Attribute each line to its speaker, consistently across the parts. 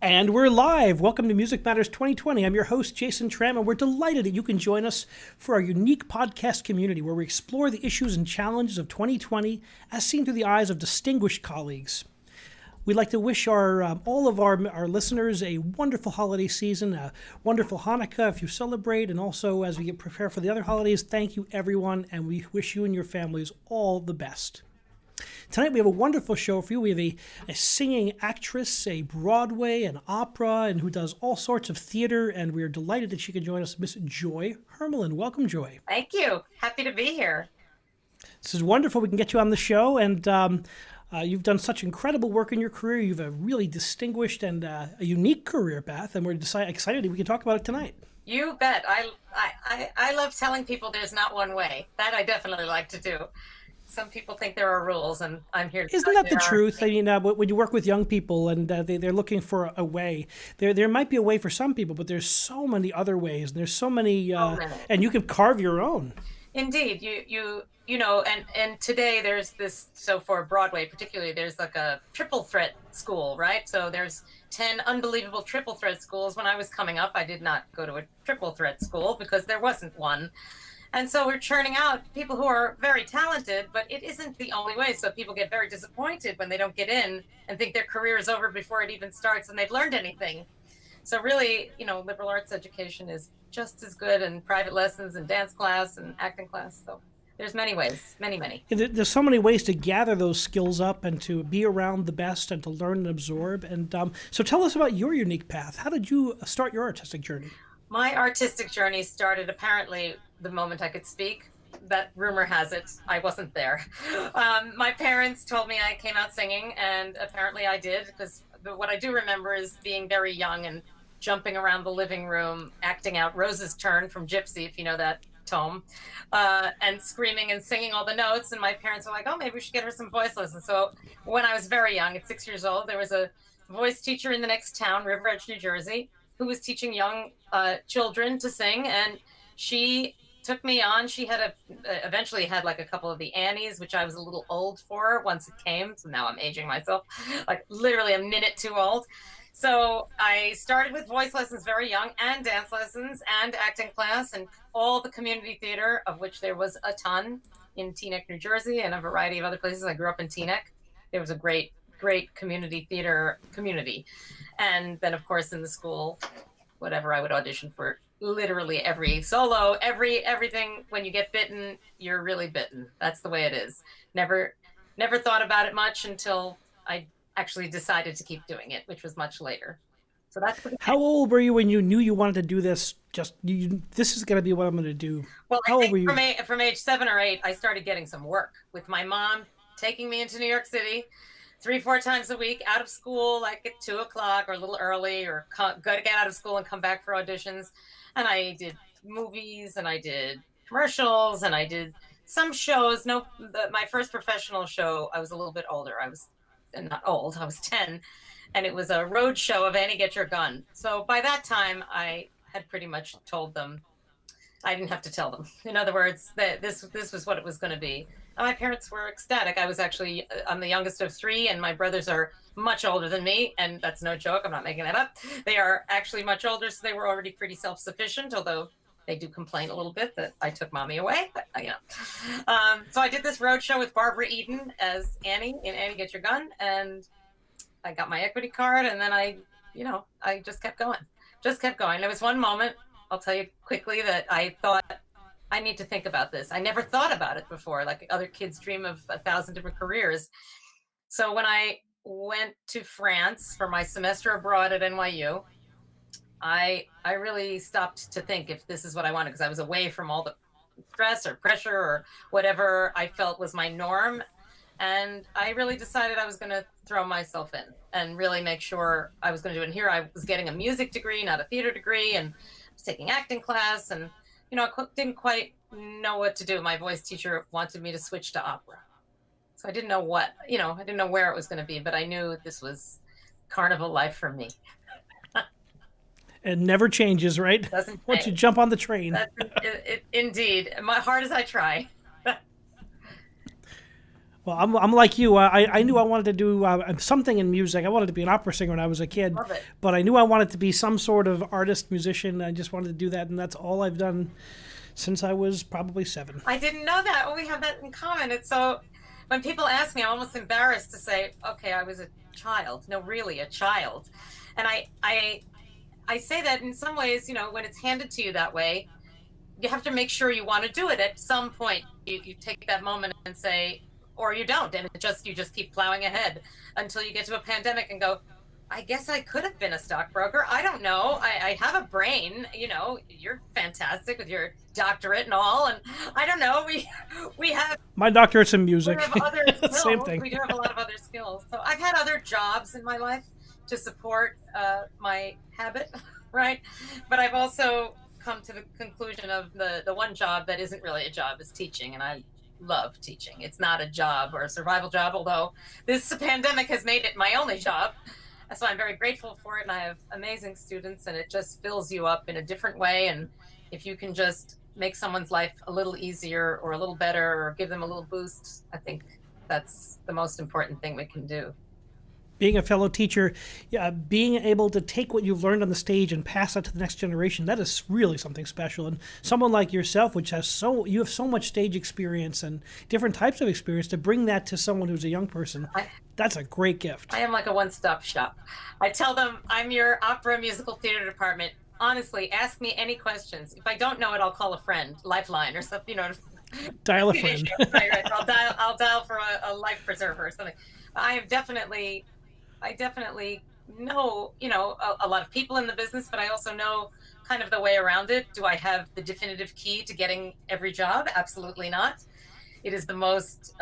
Speaker 1: And we're live. Welcome to Music Matters 2020. I'm your host, Jason Tramm, and we're delighted that you can join us for our unique podcast community where we explore the issues and challenges of 2020 as seen through the eyes of distinguished colleagues. We'd like to wish all of our listeners a wonderful holiday season, a wonderful Hanukkah if you celebrate, and also as we get prepared for the other holidays, thank you everyone, and we wish you and your families all the best. Tonight we have a wonderful show for you. We have a singing actress, a Broadway, an opera, and who does all sorts of theater, and we are delighted that she can join us, Miss Joy Hermalyn. Welcome, Joy.
Speaker 2: Thank you. Happy to be here.
Speaker 1: This is wonderful. We can get you on the show, and you've done such incredible work in your career. You've a really distinguished and a unique career path, and we're excited that we can talk about it tonight.
Speaker 2: You bet. I love telling people there's not one way. That I definitely like to do. Some people think there are rules, and I'm here to
Speaker 1: Isn't that the truth? I mean, when you work with young people and they're looking for a way, there might be a way for some people, but there's so many other ways. And there's so many, and you can carve your own.
Speaker 2: Indeed, you know, and today there's this. So for Broadway, particularly, there's like a triple threat school, right? So there's 10 unbelievable triple threat schools. When I was coming up, I did not go to a triple threat school because there wasn't one. And so we're churning out people who are very talented, but it isn't the only way. So people get very disappointed when they don't get in and think their career is over before it even starts and they've learned anything. So really, you know, liberal arts education is just as good, and private lessons and dance class and acting class. So there's many ways, many.
Speaker 1: There's so many ways to gather those skills up and to be around the best and to learn and absorb. And so tell us about your unique path. How did you start your artistic journey?
Speaker 2: My artistic journey started apparently the moment I could speak. That rumor has it, I wasn't there. My parents told me I came out singing, and apparently I did, because what I do remember is being very young and jumping around the living room, acting out Rose's Turn from Gypsy, if you know that tome, and screaming and singing all the notes. And my parents were like, oh, maybe we should get her some voice lessons. So when I was very young, at 6 years old, there was a voice teacher in the next town, River Edge, New Jersey, who was teaching young children to sing, and she took me on. She had eventually had like a couple of the Annies, which I was a little old for once it came. So now I'm aging myself, like literally a minute too old. So I started with voice lessons very young, and dance lessons and acting class, and all the community theater, of which there was a ton in Teaneck, New Jersey, and a variety of other places. I grew up in Teaneck. There was a great community theater community. And then, of course, in the school, whatever, I would audition for literally every solo, everything. When you get bitten, you're really bitten. That's the way it is. Never thought about it much until I actually decided to keep doing it, which was much later. So that's
Speaker 1: how old were you when you knew you wanted to do this? This is going to be what I'm going to do.
Speaker 2: Well, how old were you? From age 7 or 8, I started getting some work with my mom taking me into New York City 3-4 times a week out of school, like at 2:00 or a little early, or go to get out of school and come back for auditions. And I did movies, and I did commercials, and I did some shows. My first professional show, I was a little bit older. I was not old. I was 10, and it was a road show of Annie Get Your Gun. So by that time, I had pretty much told them. I didn't have to tell them. In other words, that this was what it was going to be. And my parents were ecstatic. I'm the youngest of 3, and my brothers are much older than me, and that's no joke. I'm not making that up. They are actually much older, so they were already pretty self-sufficient, although they do complain a little bit that I took mommy away. But, you know. So I did this road show with Barbara Eden as Annie in Annie Get Your Gun, and I got my equity card, and then I just kept going. There was one moment, I'll tell you quickly, that I thought, I need to think about this. I never thought about it before, like other kids dream of 1,000 different careers. So when I went to France for my semester abroad at NYU, I really stopped to think if this is what I wanted, because I was away from all the stress or pressure or whatever I felt was my norm. And I really decided I was going to throw myself in and really make sure I was going to do it. And here I was getting a music degree, not a theater degree, and I was taking acting class, and I didn't quite know what to do. My voice teacher wanted me to switch to opera. So I didn't know I didn't know where it was going to be, but I knew this was carnival life for me.
Speaker 1: It never changes, right?
Speaker 2: Doesn't
Speaker 1: Once you jump on the train.
Speaker 2: Indeed. My hard as I try.
Speaker 1: Well, I'm like you. I knew I wanted to do something in music. I wanted to be an opera singer when I was a kid,
Speaker 2: Love it.
Speaker 1: but I knew I wanted to be some sort of artist, musician. I just wanted to do that, and that's all I've done since I was probably 7.
Speaker 2: I didn't know that. Oh, we have that in common. It's so, when people ask me, I'm almost embarrassed to say, okay, I was a child. No, really, a child. And I say that in some ways, when it's handed to you that way, you have to make sure you want to do it. At some point, you take that moment and say, or you don't, and you just keep plowing ahead until you get to a pandemic and go, I guess I could have been a stockbroker. I don't know. I have a brain. You're fantastic with your doctorate and all, and I don't know. We have
Speaker 1: My doctorate's in music.
Speaker 2: we have other skills.
Speaker 1: Same thing.
Speaker 2: We do have a lot of other skills. So I've had other jobs in my life to support my habit, right? But I've also come to the conclusion of the one job that isn't really a job is teaching, and I love teaching. It's not a job or a survival job, although this pandemic has made it my only job. So I'm very grateful for it, and I have amazing students, and it just fills you up in a different way. And if you can just make someone's life a little easier or a little better or give them a little boost, I think that's the most important thing we can do.
Speaker 1: Being a fellow teacher, being able to take what you've learned on the stage and pass that to the next generation, that is really something special. And someone like yourself, which you have so much stage experience and different types of experience, to bring that to someone who's a young person, that's a great gift.
Speaker 2: I am like a one-stop shop. I tell them I'm your opera musical theater department. Honestly, ask me any questions. If I don't know it, I'll call a friend, Lifeline or something,
Speaker 1: Dial a friend.
Speaker 2: Right. I'll dial for a life preserver or something. I definitely know, a lot of people in the business, but I also know kind of the way around it. Do I have the definitive key to getting every job? Absolutely not. It is the most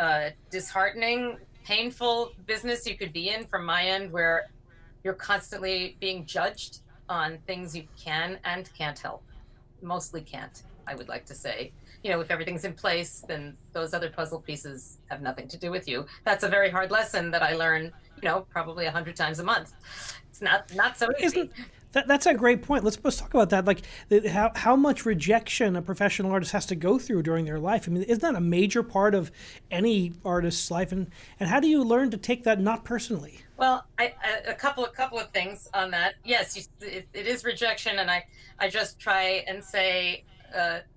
Speaker 2: disheartening, painful business you could be in from my end, where you're constantly being judged on things you can and can't help. Mostly can't, I would like to say. If everything's in place, then those other puzzle pieces have nothing to do with you. That's a very hard lesson that I learn, probably 100 times a month. It's not so easy.
Speaker 1: That's a great point. Let's talk about that. Like how much rejection a professional artist has to go through during their life. I mean, isn't that a major part of any artist's life? And how do you learn to take that not personally?
Speaker 2: Well, a couple of things on that. Yes, it is rejection, and I just try and say,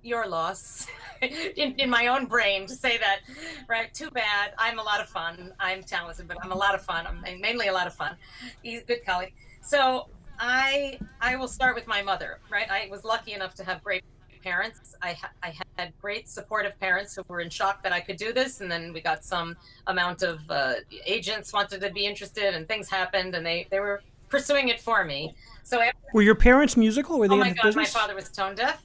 Speaker 2: your loss in my own brain to say that, right? Too bad. I'm a lot of fun. I'm talented, but I'm a lot of fun. I'm mainly a lot of fun. He's a good colleague. So I will start with my mother, right? I was lucky enough to have great parents. I had great supportive parents who were in shock that I could do this. And then we got some amount of agents wanted to be interested, and things happened, and they were pursuing it for me. So
Speaker 1: were your parents musical? Were they
Speaker 2: oh
Speaker 1: in
Speaker 2: my
Speaker 1: the
Speaker 2: God,
Speaker 1: business?
Speaker 2: my father was tone deaf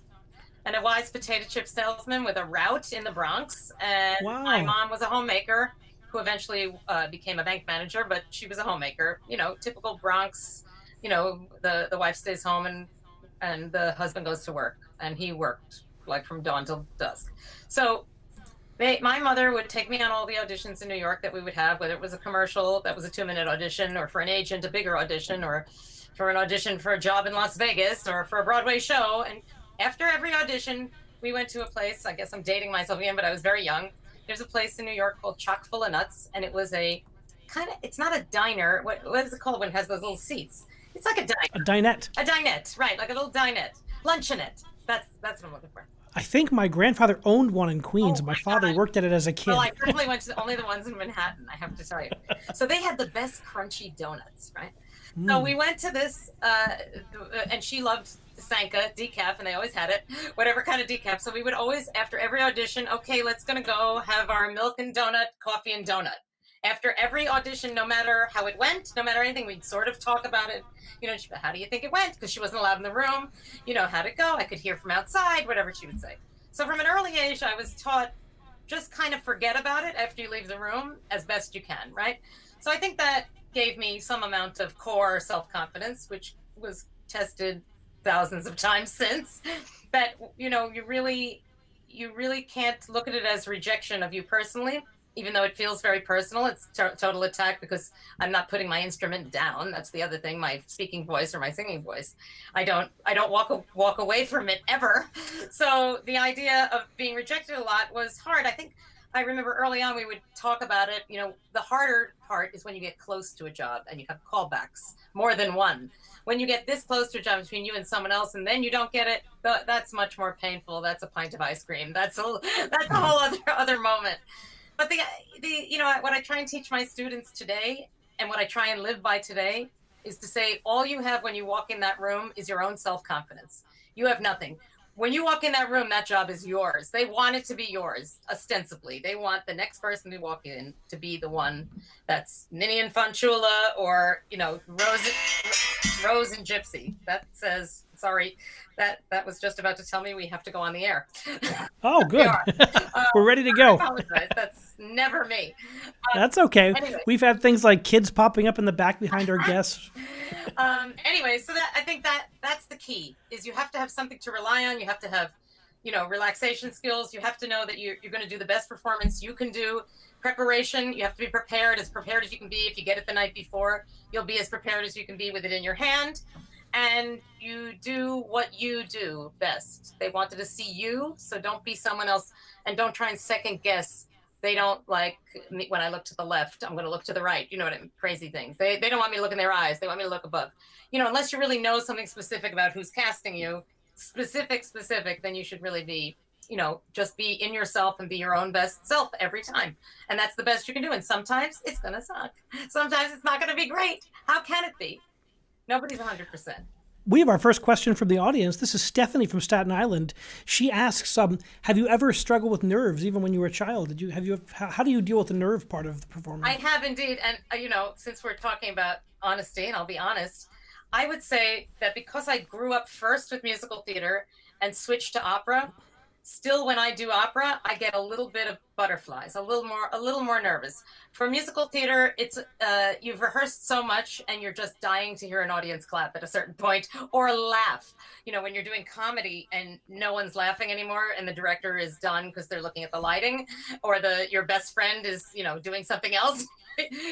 Speaker 2: and a wise potato chip salesman with a route in the Bronx. And
Speaker 1: Wow.
Speaker 2: My mom was a homemaker who eventually became a bank manager, but she was a homemaker, typical Bronx, the wife stays home and the husband goes to work, and he worked like from dawn till dusk. So my mother would take me on all the auditions in New York that we would have, whether it was a commercial that was a 2-minute audition, or for an agent, a bigger audition, or for an audition for a job in Las Vegas, or for a Broadway show. And after every audition, we went to a place, I guess I'm dating myself again, but I was very young. There's a place in New York called Chock full of Nuts, and it was it's not a diner. What is it called when it has those little seats? It's like a diner.
Speaker 1: A dinette.
Speaker 2: A dinette, right, like a little dinette. Luncheonette. That's what I'm looking for.
Speaker 1: I think my grandfather owned one in Queens, and my father worked at it as a kid.
Speaker 2: Well, I definitely went to only the ones in Manhattan, I have to tell you. So they had the best crunchy donuts, right? So we went to this, and she loved Sanka decaf, and they always had it, whatever kind of decaf. So we would always, after every audition, okay, let's gonna go have our milk and donut, coffee and donut. After every audition, no matter how it went, no matter anything, we'd sort of talk about it. How do you think it went? Because she wasn't allowed in the room. How'd it go? I could hear from outside, whatever she would say. So from an early age, I was taught just kind of forget about it after you leave the room as best you can, right? So I think that gave me some amount of core self-confidence, which was tested thousands of times since. That, you really can't look at it as rejection of you personally. Even though it feels very personal, it's total attack, because I'm not putting my instrument down. That's the other thing, my speaking voice or my singing voice. I don't walk away from it ever. So the idea of being rejected a lot was hard. I think I remember early on we would talk about it. The harder part is when you get close to a job and you have callbacks, more than one. When you get this close to a job between you and someone else, and then you don't get it, that's much more painful. That's a pint of ice cream. That's a whole other moment. But what I try and teach my students today, and what I try and live by today, is to say all you have when you walk in that room is your own self-confidence. You have nothing. When you walk in that room, that job is yours. They want it to be yours, ostensibly. They want the next person to walk in to be the one that's Ninian Fanchula or, Rose and Gypsy. That says, sorry, that was just about to tell me we have to go on the air.
Speaker 1: Oh, good. We're ready to go.
Speaker 2: I apologize. That's never me.
Speaker 1: That's okay.
Speaker 2: Anyway.
Speaker 1: We've had things like kids popping up in the back behind our guests.
Speaker 2: Anyway, so I think that's the key, is you have to have something to rely on. You have to have, relaxation skills. You have to know that you're going to do the best performance you can do. Preparation, you have to be prepared as you can be. If you get it the night before, you'll be as prepared as you can be with it in your hand. And you do what you do best. They wanted to see you, so don't be someone else, and don't try and second guess. They don't like me when I look to the left, I'm going to look to the right. You know what I mean? Crazy things. They don't want me to look in their eyes. They want me to look above. Unless you really know something specific about who's casting you, specific, then you should really be, just be in yourself and be your own best self every time. And that's the best you can do. And sometimes it's going to suck. Sometimes it's not going to be great. How can it be? Nobody's 100%.
Speaker 1: We have our first question from the audience. This is Stephanie from Staten Island. She asks, have you ever struggled with nerves, even when you were a child? How do you deal with the nerve part of the performance?
Speaker 2: I have indeed. And, since we're talking about honesty, and I'll be honest, I would say that because I grew up first with musical theater and switched to opera, still when I do opera, I get a little bit of butterflies, a little more nervous. For musical theater, it's you've rehearsed so much and you're just dying to hear an audience clap at a certain point or laugh. When you're doing comedy and no one's laughing anymore and the director is done because they're looking at the lighting, or your best friend is, doing something else,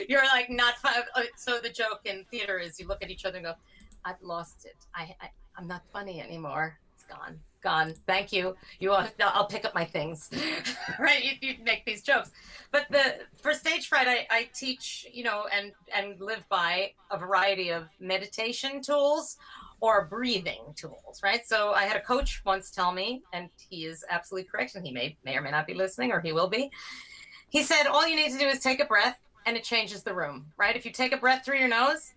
Speaker 2: you're like not fun. So the joke in theater is you look at each other and go, I've lost it. I'm not funny anymore. It's gone. Thank you. I'll pick up my things. Right? You make these jokes. But for stage fright, I teach, and live by a variety of meditation tools or breathing tools, right? So I had a coach once tell me, and he is absolutely correct, and he may or may not be listening, or he will be. He said, all you need to do is take a breath and it changes the room, right? If you take a breath through your nose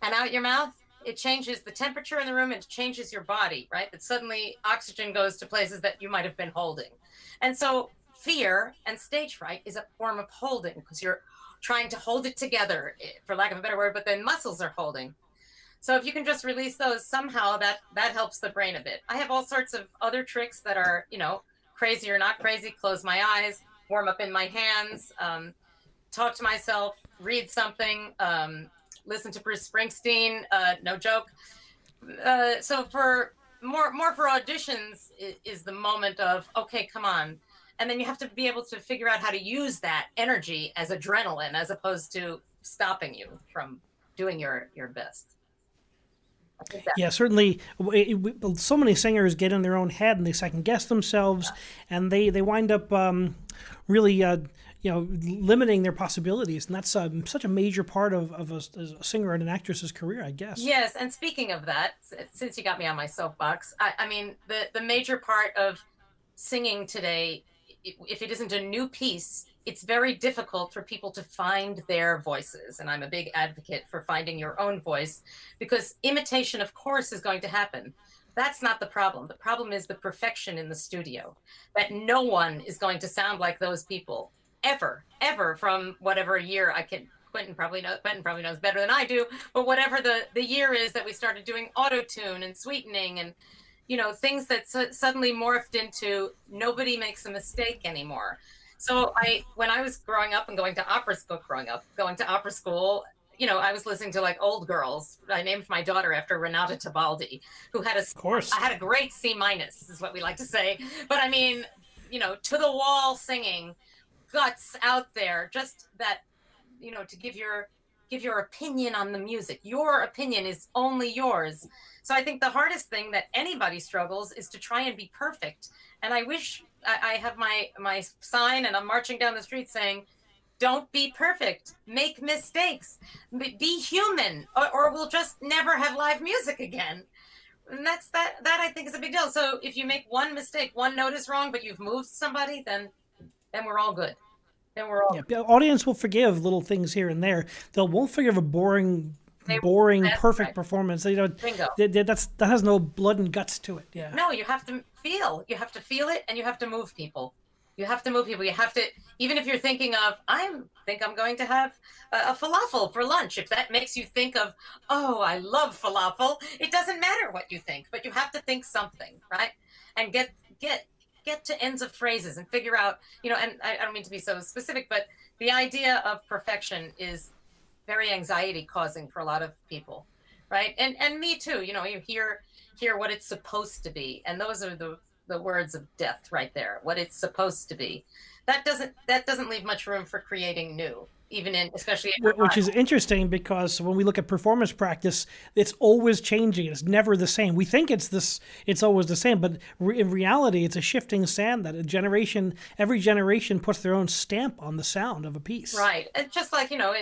Speaker 2: and out your mouth, it changes the temperature in the room and it changes your body, right? That suddenly oxygen goes to places that you might have been holding. And so fear and stage fright is a form of holding, because you're trying to hold it together, for lack of a better word, but then muscles are holding. So if you can just release those somehow, that helps the brain a bit. I have all sorts of other tricks that are, crazy or not crazy. Close my eyes, warm up in my hands, talk to myself, read something, listen to Bruce Springsteen, no joke. So for more for auditions is the moment of, okay, come on. And then you have to be able to figure out how to use that energy as adrenaline, as opposed to stopping you from doing your best.
Speaker 1: Yeah, certainly. So many singers get in their own head and they second guess themselves, and they wind up really limiting their possibilities, and that's such a major part of a singer and an actress's career, I guess.
Speaker 2: Yes, and speaking of that, since you got me on my soapbox, I mean the major part of singing today, if it isn't a new piece, it's very difficult for people to find their voices. And I'm a big advocate for finding your own voice, because imitation, of course, is going to happen. That's not the problem. The problem is the perfection in the studio, that no one is going to sound like those people ever, from whatever year. Quentin probably knows better than I do, but whatever the year is that we started doing auto-tune and sweetening and, things that suddenly morphed into nobody makes a mistake anymore. So when I was growing up and going to opera school, I was listening to like old girls. I named my daughter after Renata Tebaldi, who had I had a great C-, is what we like to say. But I mean, to the wall singing, guts out there, just that, to give your give your opinion on the music. Your opinion is only yours. So I think the hardest thing that anybody struggles is to try and be perfect. And I wish I have my sign and I'm marching down the street saying, don't be perfect, make mistakes, be human, or we'll just never have live music again. And that I think is a big deal. So if you make one mistake, one note is wrong, but you've moved somebody, then we're all good. Then we're all
Speaker 1: Yeah, the audience will forgive little things here and there. They won't forgive a boring, perfect performance. You know,
Speaker 2: Bingo.
Speaker 1: that has no blood and guts to it. Yeah.
Speaker 2: No, you have to feel it, and you have to move people. You have to move people. You have to, even if you're thinking of, think I'm going to have a falafel for lunch. If that makes you think of, oh, I love falafel, it doesn't matter what you think, but you have to think something, right? And get to ends of phrases and figure out, you know, and I don't mean to be so specific, but the idea of perfection is very anxiety causing for a lot of people, right? And me too. You know, you hear what it's supposed to be, and those are the words of death right there. What it's supposed to be. That doesn't leave much room for creating new, especially
Speaker 1: which is interesting, because when we look at performance practice, it's always changing. It's never the same. We think it's always the same, but in reality, it's a shifting sand that every generation puts their own stamp on the sound of a piece.
Speaker 2: Right. And just like, you know,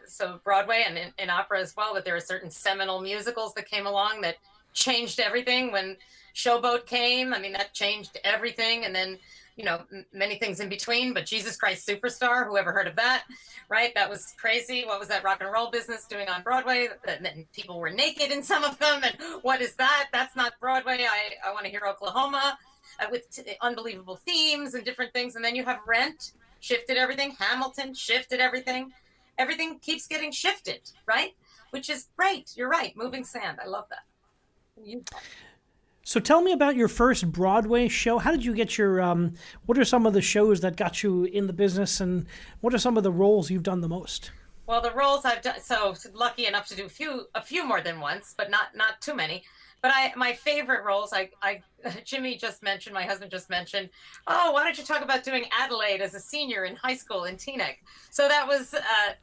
Speaker 2: so Broadway and in opera as well, that there are certain seminal musicals that came along that changed everything. When Showboat came, I mean, that changed everything. And then, you know, many things in between, but Jesus Christ Superstar, whoever heard of that, right? That was crazy. What was that rock and roll business doing on Broadway? And people were naked in some of them. And what is that? That's not Broadway. I Want to Hear Oklahoma, with unbelievable themes and different things. And then you have Rent, shifted everything. Hamilton shifted everything. Everything keeps getting shifted, right? Which is great. You're right. Moving sand. I love that.
Speaker 1: So tell me about your first Broadway show. How did you get your, what are some of the shows that got you in the business, and what are some of the roles you've done the most?
Speaker 2: Well, the roles I've done, so lucky enough to do a few more than once, but not too many. But my favorite roles, Jimmy just mentioned, my husband just mentioned, oh, why don't you talk about doing Adelaide as a senior in high school in Teaneck? So that was,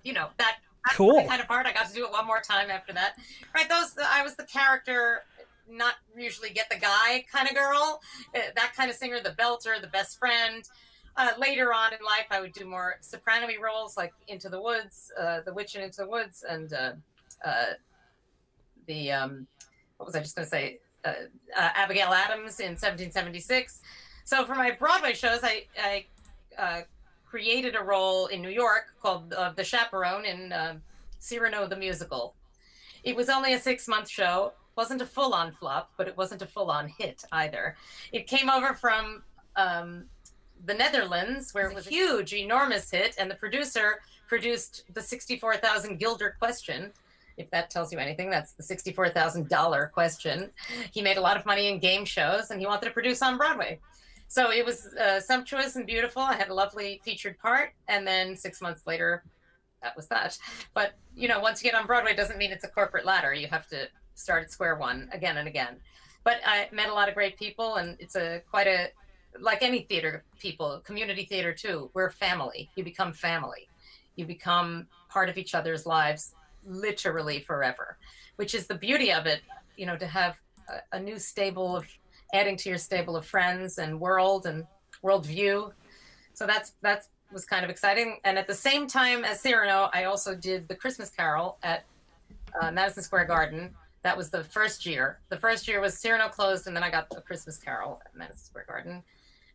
Speaker 2: you know, that's
Speaker 1: cool.
Speaker 2: The kind of part. I got to do it one more time after that. Right, I was the character, not usually get the guy kind of girl, that kind of singer, the belter, the best friend. Later on in life, I would do more soprano-y roles, like Into the Woods, The Witch in Into the Woods, and what was I just going to say? Abigail Adams in 1776. So for my Broadway shows, I created a role in New York called The Chaperone in Cyrano the Musical. It was only a 6-month show. Wasn't a full-on flop, but it wasn't a full-on hit either. It came over from the Netherlands, where it was a huge, enormous hit, and the producer produced the 64,000 guilder question. If that tells you anything, that's the $64,000 question. He made a lot of money in game shows, and he wanted to produce on Broadway. So it was sumptuous and beautiful. I had a lovely featured part, and then 6 months later, that was that. But, you know, once you get on Broadway, it doesn't mean it's a corporate ladder. You have to start at square one again and again. But I met a lot of great people, and it's like any theater people, community theater too, we're family. You become family. You become part of each other's lives literally forever, which is the beauty of it, you know, to have a new stable of, adding to your stable of friends and worldview. So that was kind of exciting. And at the same time as Cyrano, I also did the Christmas Carol at Madison Square Garden. That was the first year. The first year was Cyrano closed, and then I got the Christmas Carol at Madison Square Garden.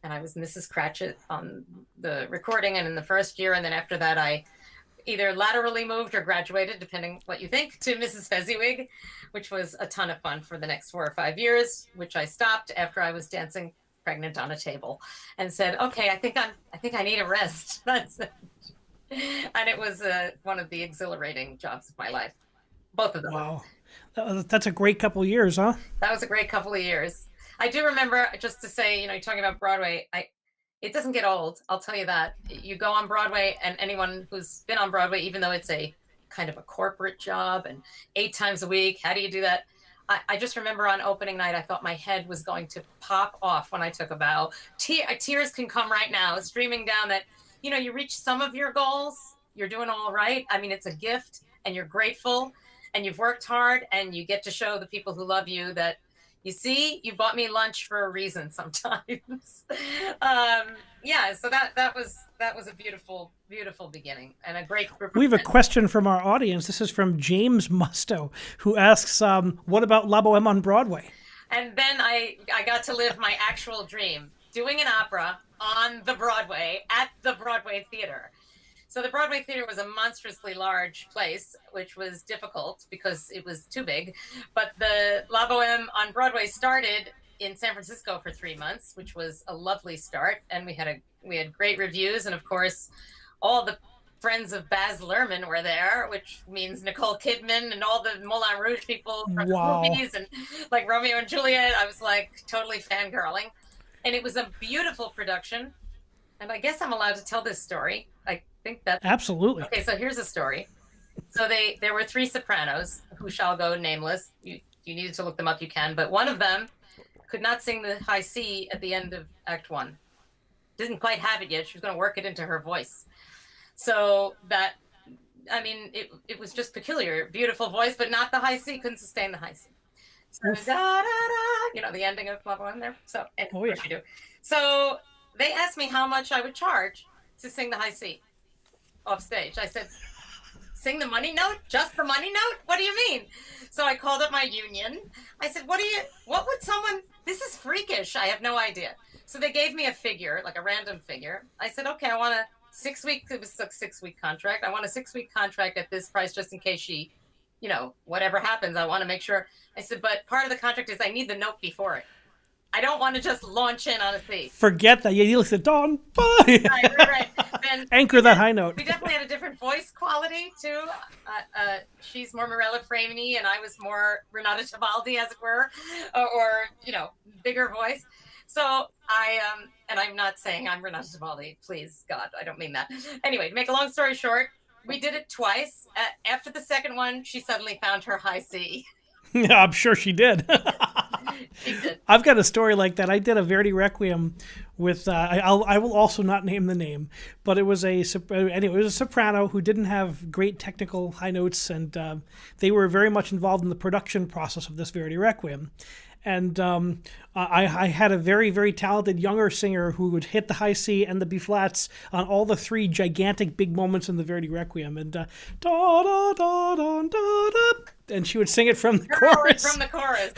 Speaker 2: And I was Mrs. Cratchit on the recording, and in the first year, and then after that, I either laterally moved or graduated, depending what you think, to Mrs. Fezziwig, which was a ton of fun for the next 4 or 5 years, which I stopped after I was dancing pregnant on a table and said, okay, I think I need a rest. That's it. And it was one of the exhilarating jobs of my life. Both of them.
Speaker 1: Wow. That's a great couple of years, huh?
Speaker 2: That was a great couple of years. I do remember, just to say, you know, you're talking about Broadway, it doesn't get old. I'll tell you that. You go on Broadway, and anyone who's been on Broadway, even though it's a kind of a corporate job and 8 times a week, how do you do that? I just remember on opening night, I thought my head was going to pop off when I took a bow. Tears can come right now, streaming down that, you know, you reach some of your goals, you're doing all right. I mean, it's a gift, and you're grateful and you've worked hard, and you get to show the people who love you that, you see, you bought me lunch for a reason sometimes. Yeah, so that was a beautiful, beautiful beginning and a great group.
Speaker 1: We have a question from our audience. This is from James Musto, who asks, what about La Boheme on Broadway?
Speaker 2: And then I got to live my actual dream, doing an opera on the Broadway at the Broadway Theater. So the Broadway Theater was a monstrously large place, which was difficult because it was too big. But the La Boheme on Broadway started in San Francisco for 3 months, which was a lovely start. And we had great reviews. And of course, all the friends of Baz Luhrmann were there, which means Nicole Kidman and all the Moulin Rouge people from the movies, and like Romeo and Juliet. I was like totally fangirling. And it was a beautiful production. And I guess I'm allowed to tell this story. I think that
Speaker 1: absolutely.
Speaker 2: Okay, so here's a story. So there were 3 sopranos who shall go nameless. You needed to look them up, you can, but one of them could not sing the high C at the end of Act 1. Didn't quite have it yet. She was going to work it into her voice. So that, I mean, it was just peculiar, beautiful voice, but not the high C. Couldn't sustain the high C. So da da da, the ending of La Boheme there. So of course you do. So they asked me how much I would charge to sing the high C off stage. I said, sing the money note? Just the money note? What do you mean? So I called up my union. I said, what would someone, this is freakish. I have no idea. So they gave me a figure, like a random figure. I said, okay, I want a 6-week, it was a 6-week contract. I want a 6-week contract at this price just in case she, whatever happens, I want to make sure. I said, but part of the contract is I need the note before it. I don't want to just launch in on a C.
Speaker 1: Forget that. You listen, Dawn, bye.
Speaker 2: Right. Then
Speaker 1: anchor that high note.
Speaker 2: We definitely had a different voice quality too. She's more Morella Framini, and I was more Renata Tebaldi, as it were, or bigger voice. So and I'm not saying I'm Renata Tebaldi. Please, God, I don't mean that. Anyway, to make a long story short, we did it twice. After the second one, she suddenly found her high C.
Speaker 1: Yeah, I'm sure she did. I've got a story like that. I did a Verdi Requiem with, I will also not name the name, but it was a soprano who didn't have great technical high notes, and they were very much involved in the production process of this Verdi Requiem. And I had a very, very talented younger singer who would hit the high C and the B flats on all the 3 gigantic big moments in the Verdi Requiem. And da da da da da da, and she would sing it from the chorus.
Speaker 2: From the chorus.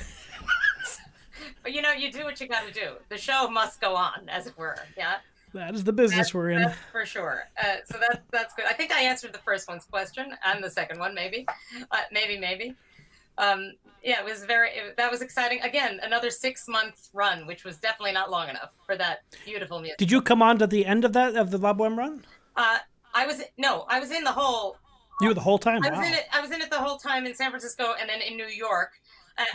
Speaker 2: But you do what you got to do. The show must go on, as it were. Yeah.
Speaker 1: That is the business we're in.
Speaker 2: That's for sure. So that's good. I think I answered the first one's question and the second one, maybe. Yeah, it was that was exciting. Again, another 6-month run, which was definitely not long enough for that beautiful music.
Speaker 1: Did you come on to the end of the La Boheme run?
Speaker 2: I was in the whole.
Speaker 1: You were the whole time.
Speaker 2: I was in it the whole time in San Francisco and then in New York.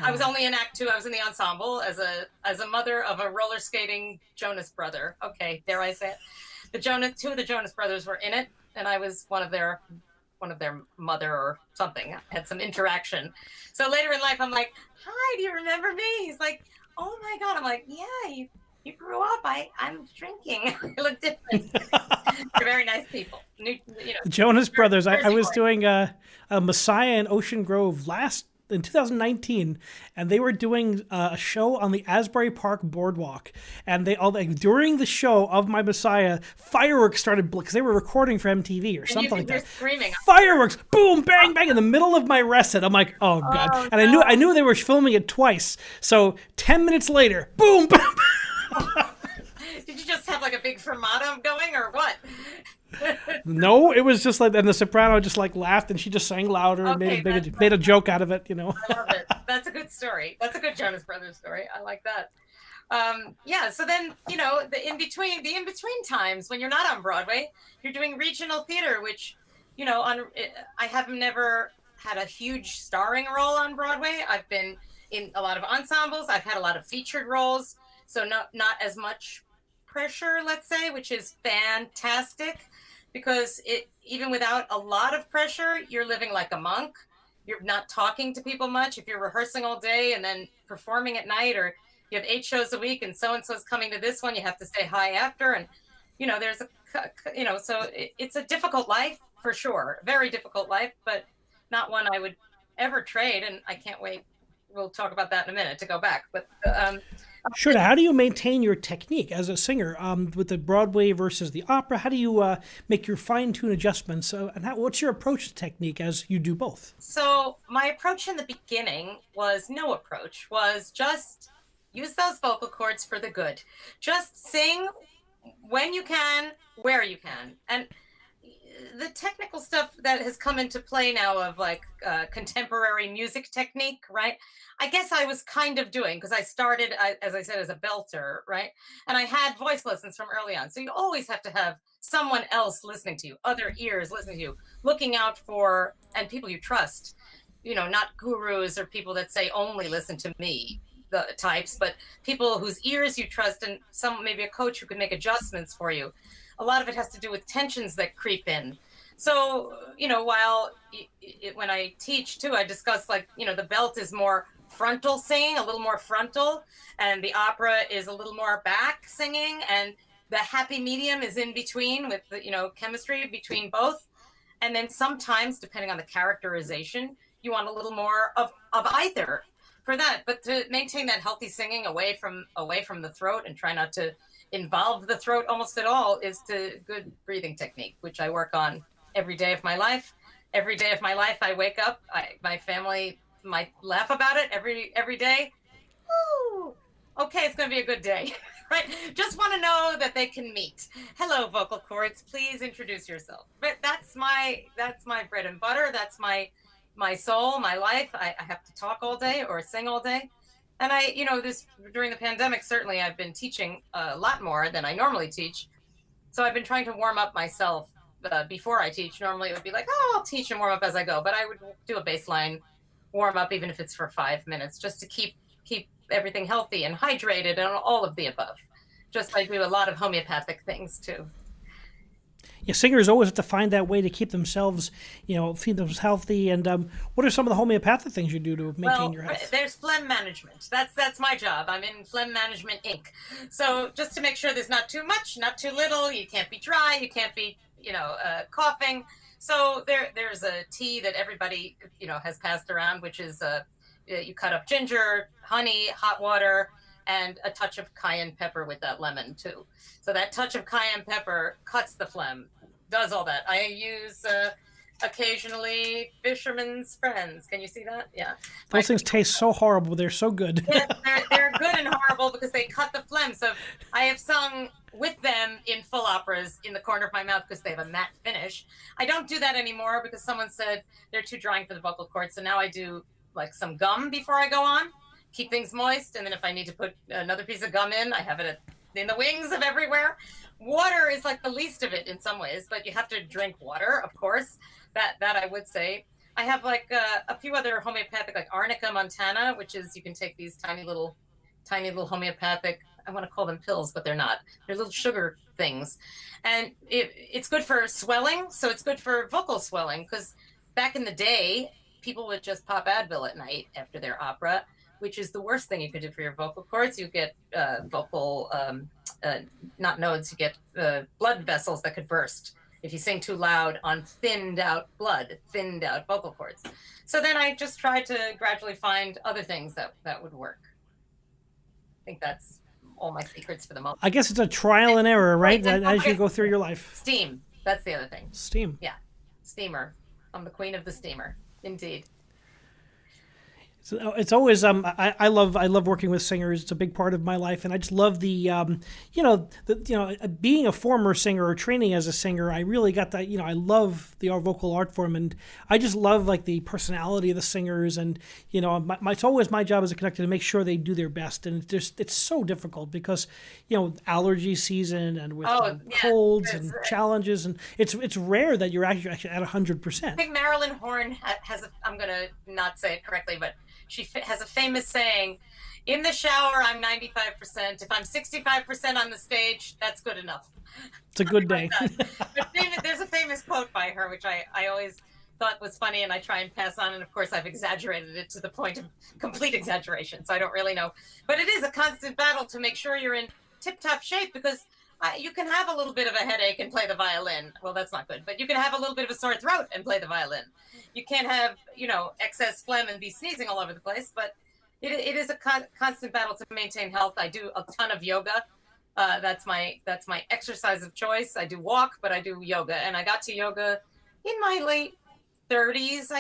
Speaker 2: I was only in Act 2. I was in the ensemble as a mother of a roller skating Jonas brother. Okay, dare I say it? 2 of the Jonas brothers were in it, and I was one of their mother or something. I had some interaction. So later in life, I'm like, hi, do you remember me? He's like, oh my God. I'm like, yeah, you grew up. I'm drinking. I look different. They're very nice people. The
Speaker 1: Jonas Brothers. I was doing a Messiah in Ocean Grove in 2019, and they were doing a show on the Asbury Park Boardwalk, and during the show of my Messiah, fireworks started because they were recording for MTV or something like that.
Speaker 2: Screaming.
Speaker 1: Fireworks, boom, bang, bang, in the middle of my recit. I'm like, oh God!
Speaker 2: Oh,
Speaker 1: and
Speaker 2: no.
Speaker 1: I knew they were filming it twice. So 10 minutes later, boom, boom.
Speaker 2: Did you just have like a big fermata going, or what?
Speaker 1: No, it was just like, and the soprano just like laughed, and she just sang louder and made a joke out of it,
Speaker 2: I love it. That's a good story. That's a good Jonas Brothers story. I like that. Yeah. So then, the in between times when you're not on Broadway, you're doing regional theater, which, I have never had a huge starring role on Broadway. I've been in a lot of ensembles. I've had a lot of featured roles, so not as much pressure, let's say, which is fantastic, because even without a lot of pressure, you're living like a monk. You're not talking to people much. If you're rehearsing all day and then performing at night, or you have 8 shows a week and so-and-so is coming to this one, you have to say hi after. And, so it's a difficult life for sure. Very difficult life, but not one I would ever trade. And I can't wait. We'll talk about that in a minute to go back. But
Speaker 1: Sure. Now, how do you maintain your technique as a singer with the Broadway versus the opera? How do you make your fine-tune adjustments? What's your approach to technique as you do both?
Speaker 2: so my approach in the beginning was no approach, was just use those vocal cords for the good. Just sing when you can, where you can. And the technical stuff that has come into play now of like contemporary music technique, right? I guess I was kind of doing because I started, as I said, as a belter, right? And I had voice lessons from early on. So you always have to have someone else listening to you, other ears listening to you, looking out for, and people you trust, not gurus or people that say only listen to me, the types, but people whose ears you trust, and maybe a coach who can make adjustments for you. A lot of it has to do with tensions that creep in. So, while when I teach too, I discuss like, the belt is more frontal singing, a little more frontal, and the opera is a little more back singing, and the happy medium is in between with the, chemistry between both. And then sometimes, depending on the characterization, you want a little more of either for that. But to maintain that healthy singing away from the throat and try not to involve the throat almost at all is to good breathing technique, which I work on every day of my life. Every day of my life, I wake up. My family might laugh about it every day. Ooh, okay, it's going to be a good day, right? Just want to know that they can meet. Hello, vocal cords. Please introduce yourself. But that's my bread and butter. That's my soul, my life. I have to talk all day or sing all day. And this during the pandemic, certainly I've been teaching a lot more than I normally teach. So I've been trying to warm up myself before I teach. Normally it would be like, oh, I'll teach and warm up as I go. But I would do a baseline warm up, even if it's for 5 minutes, just to keep everything healthy and hydrated and all of the above. Just like we do a lot of homeopathic things too.
Speaker 1: Yeah, singers always have to find that way to keep themselves, keep themselves healthy. And what are some of the homeopathic things you do to maintain your health?
Speaker 2: There's phlegm management. That's my job. I'm in Phlegm Management Inc. So just to make sure there's not too much, not too little. You can't be dry. You can't be, coughing. So there's a tea that everybody, has passed around, which is you cut up ginger, honey, hot water, and a touch of cayenne pepper with that lemon too. So that touch of cayenne pepper cuts the phlegm, does all that. I use occasionally Fisherman's Friends. Can you see that? Yeah.
Speaker 1: Those things taste so horrible. They're so good.
Speaker 2: Yeah, they're good and horrible because they cut the phlegm. So I have sung with them in full operas in the corner of my mouth because they have a matte finish. I don't do that anymore because someone said they're too drying for the vocal cords. So now I do like some gum before I go on, keep things moist. And then if I need to put another piece of gum in, I have it in the wings of everywhere. Water is like the least of it in some ways, but you have to drink water, of course. That I would say. I have like a few other homeopathic, like Arnica montana, which is you can take these tiny little homeopathic, I want to call them pills, but they're not. They're little sugar things. And it's good for swelling. So it's good for vocal swelling because back in the day, people would just pop Advil at night after their opera, which is the worst thing you could do for your vocal cords. You get vocal, not nodes, you get blood vessels that could burst if you sing too loud on thinned out vocal cords. So then I just tried to gradually find other things that would work. I think that's all my secrets for the moment.
Speaker 1: I guess it's a trial and error, right? As you go through your life.
Speaker 2: Steam. That's the other thing.
Speaker 1: Steam.
Speaker 2: Yeah. Steamer. I'm the queen of the steamer. Indeed.
Speaker 1: So it's always I love working with singers. It's a big part of my life, and I just love the being a former singer or training as a singer. I really got that. I love the vocal art form, and I just love like the personality of the singers. And it's always my job as a conductor to make sure they do their best. And it's so difficult because allergy season and with colds and challenges, and it's rare that you're actually at 100%.
Speaker 2: I think Marilyn Horne has. I'm gonna not say it correctly, but she has a famous saying, in the shower, I'm 95%. If I'm 65% on the stage, that's good enough.
Speaker 1: It's a good day.
Speaker 2: But there's a famous quote by her, which I always thought was funny, and I try and pass on. And of course, I've exaggerated it to the point of complete exaggeration. So I don't really know. But it is a constant battle to make sure you're in tip-top shape because You can have a little bit of a headache and play the violin. Well, that's not good, but you can have a little bit of a sore throat and play the violin. You can't have, excess phlegm and be sneezing all over the place, but it is a constant battle to maintain health. I do a ton of yoga. That's my exercise of choice. I do walk, but I do yoga, and I got to yoga in my late 30s,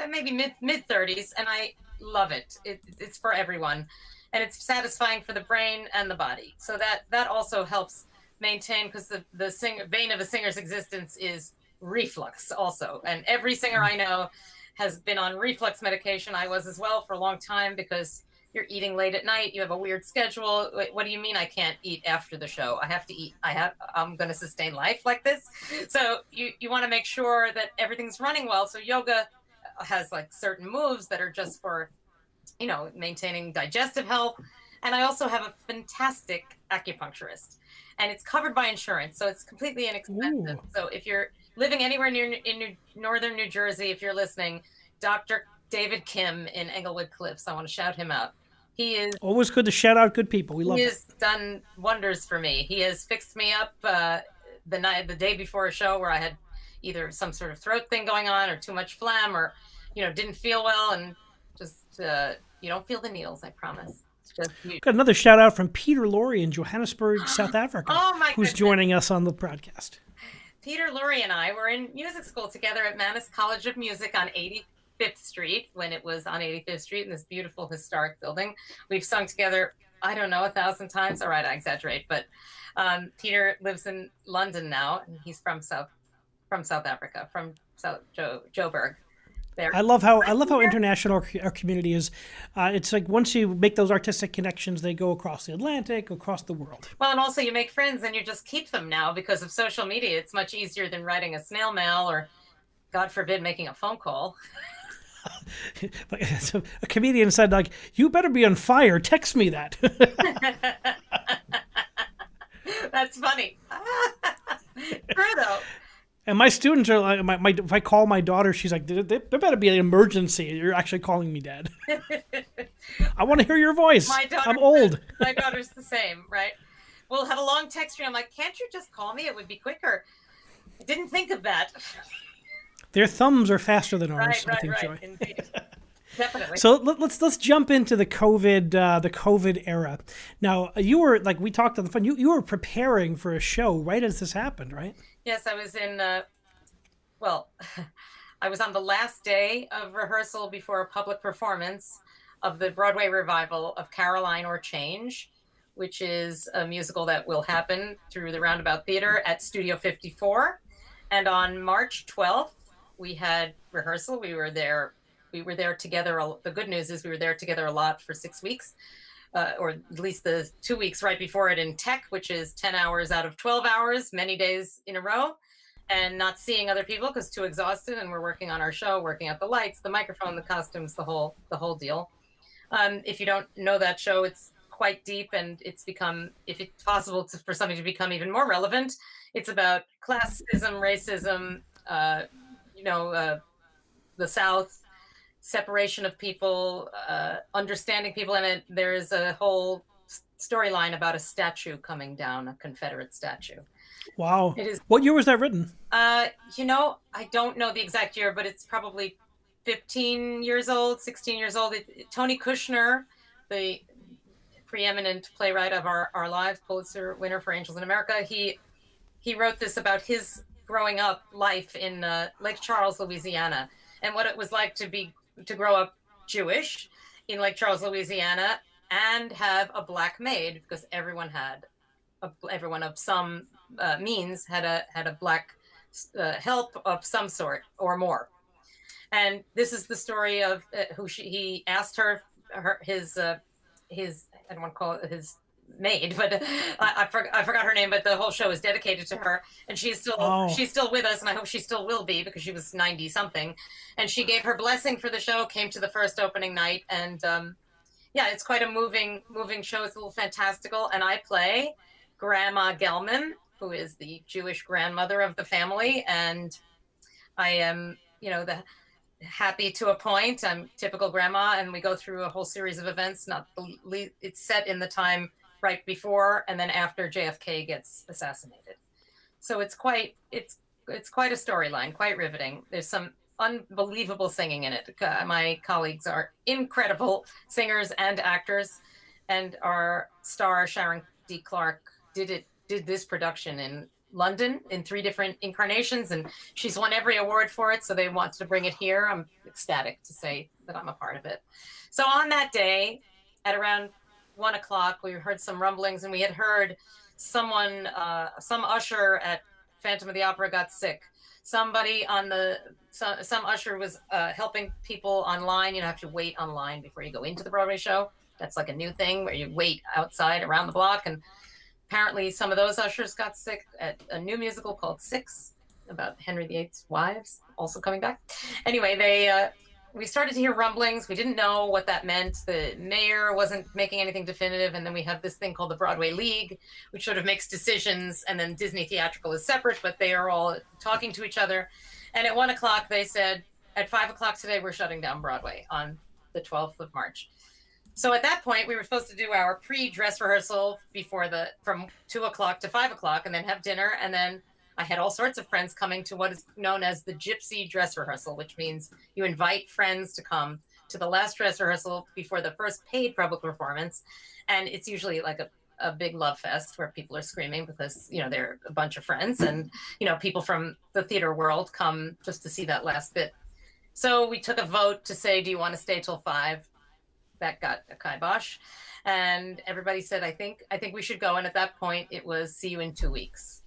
Speaker 2: maybe mid 30s, and I love it. It's for everyone, and it's satisfying for the brain and the body. So that also helps maintain, because the vein of a singer's existence is reflux also, and every singer I know has been on reflux medication. I was as well for a long time, because you're eating late at night. You have a weird schedule. What do you mean I can't eat after the show? I have to eat. I'm going to sustain life like this. So you want to make sure that everything's running well. So yoga has like certain moves that are just for, maintaining digestive health. And I also have a fantastic acupuncturist, and it's covered by insurance. So it's completely inexpensive.
Speaker 1: Ooh.
Speaker 2: So if you're living anywhere near in northern New Jersey, if you're listening, Dr. David Kim in Englewood Cliffs, I want to shout him out. He is
Speaker 1: always good to shout out good people. We love it.
Speaker 2: He has done wonders for me. He has fixed me up the day before a show where I had either some sort of throat thing going on, or too much phlegm, or didn't feel well, and just you don't feel the needles, I promise.
Speaker 1: Got another shout out from Peter Lorre in Johannesburg, South Africa, who's joining us on the broadcast.
Speaker 2: Peter Lorre and I were in music school together at Manus College of Music on 85th Street, when it was on 85th Street in this beautiful historic building. We've sung together, I don't know, 1,000 times. All right, I exaggerate, but Peter lives in London now, and he's from South Africa, from South Joburg. There.
Speaker 1: I love how international our community is. It's like once you make those artistic connections, they go across the Atlantic, across the world.
Speaker 2: Well, and also you make friends, and you just keep them now because of social media. It's much easier than writing a snail mail, or, God forbid, making a phone call.
Speaker 1: So a comedian said, like, "You better be on fire. Text me that."
Speaker 2: That's funny. True though.
Speaker 1: And my students are like, if I call my daughter, she's like, there better be an emergency. You're actually calling me, Dad. I want to hear your voice. I'm old.
Speaker 2: My daughter's the same, right? We'll have a long text stream. I'm like, can't you just call me? It would be quicker. I didn't think of that.
Speaker 1: Their thumbs are faster than ours, I think, Joy.
Speaker 2: Indeed. Definitely.
Speaker 1: So let's jump into the COVID era. Now, you were, like we talked on the phone, you were preparing for a show right as this happened, right?
Speaker 2: Yes, I was in. I was on the last day of rehearsal before a public performance of the Broadway revival of Caroline or Change, which is a musical that will happen through the Roundabout Theater at Studio 54. And on March 12th, we had rehearsal. We were there together. The good news is we were there together a lot for 6 weeks, or at least the 2 weeks right before it in tech, which is 10 hours out of 12 hours, many days in a row, and not seeing other people because too exhausted. And we're working on our show, working out the lights, the microphone, the costumes, the whole deal. If you don't know that show, it's quite deep, and it's become, if it's possible for something to become even more relevant, it's about classism, racism, the South, separation of people, understanding people in it. There's a whole storyline about a statue coming down, a Confederate statue.
Speaker 1: Wow. It is. What year was that written?
Speaker 2: I don't know the exact year, but it's probably 15 years old, 16 years old. Tony Kushner, the preeminent playwright of our lives, Pulitzer winner for Angels in America, he wrote this about his growing up life in Lake Charles, Louisiana, and what it was like to grow up Jewish in Lake Charles, Louisiana, and have a black maid, because everyone of some means had a black help of some sort or more. And this is the story of he asked his I don't want to call it his maid, but I forgot her name, but the whole show is dedicated to her, and she's still with us, and I hope she still will be, because she was 90 something, and she gave her blessing for the show, came to the first opening night, and it's quite a moving show. It's a little fantastical, and I play Grandma Gelman, who is the Jewish grandmother of the family, and I am the happy to a point. I'm typical grandma, and we go through a whole series of events. It's set in the time right before and then after JFK gets assassinated. So it's quite a storyline, quite riveting. There's some unbelievable singing in it. My colleagues are incredible singers and actors, and our star Sharon D. Clarke did this production in London in 3 different incarnations, and she's won every award for it. So they wanted to bring it here. I'm ecstatic to say that I'm a part of it. So on that day, at around 1 o'clock, we heard some rumblings, and we had heard some usher at Phantom of the Opera got sick. Somebody some usher was helping people online. You have to wait online before you go into the Broadway show. That's like a new thing where you wait outside around the block. And apparently some of those ushers got sick at a new musical called Six about Henry VIII's wives also coming back. Anyway, we started to hear rumblings. We didn't know what that meant. The mayor wasn't making anything definitive. And then we have this thing called the Broadway League, which sort of makes decisions. And then Disney Theatrical is separate, but they are all talking to each other. And at 1 o'clock, they said, at 5 o'clock today, we're shutting down Broadway on the 12th of March. So at that point, we were supposed to do our pre-dress rehearsal from 2 o'clock to 5 o'clock and then have dinner. And then I had all sorts of friends coming to what is known as the Gypsy dress rehearsal, which means you invite friends to come to the last dress rehearsal before the first paid public performance. And it's usually like a big love fest where people are screaming because, they're a bunch of friends and, people from the theater world come just to see that last bit. So we took a vote to say, do you want to stay till 5? That got a kibosh. And everybody said, I think we should go. And at that point, it was see you in 2 weeks.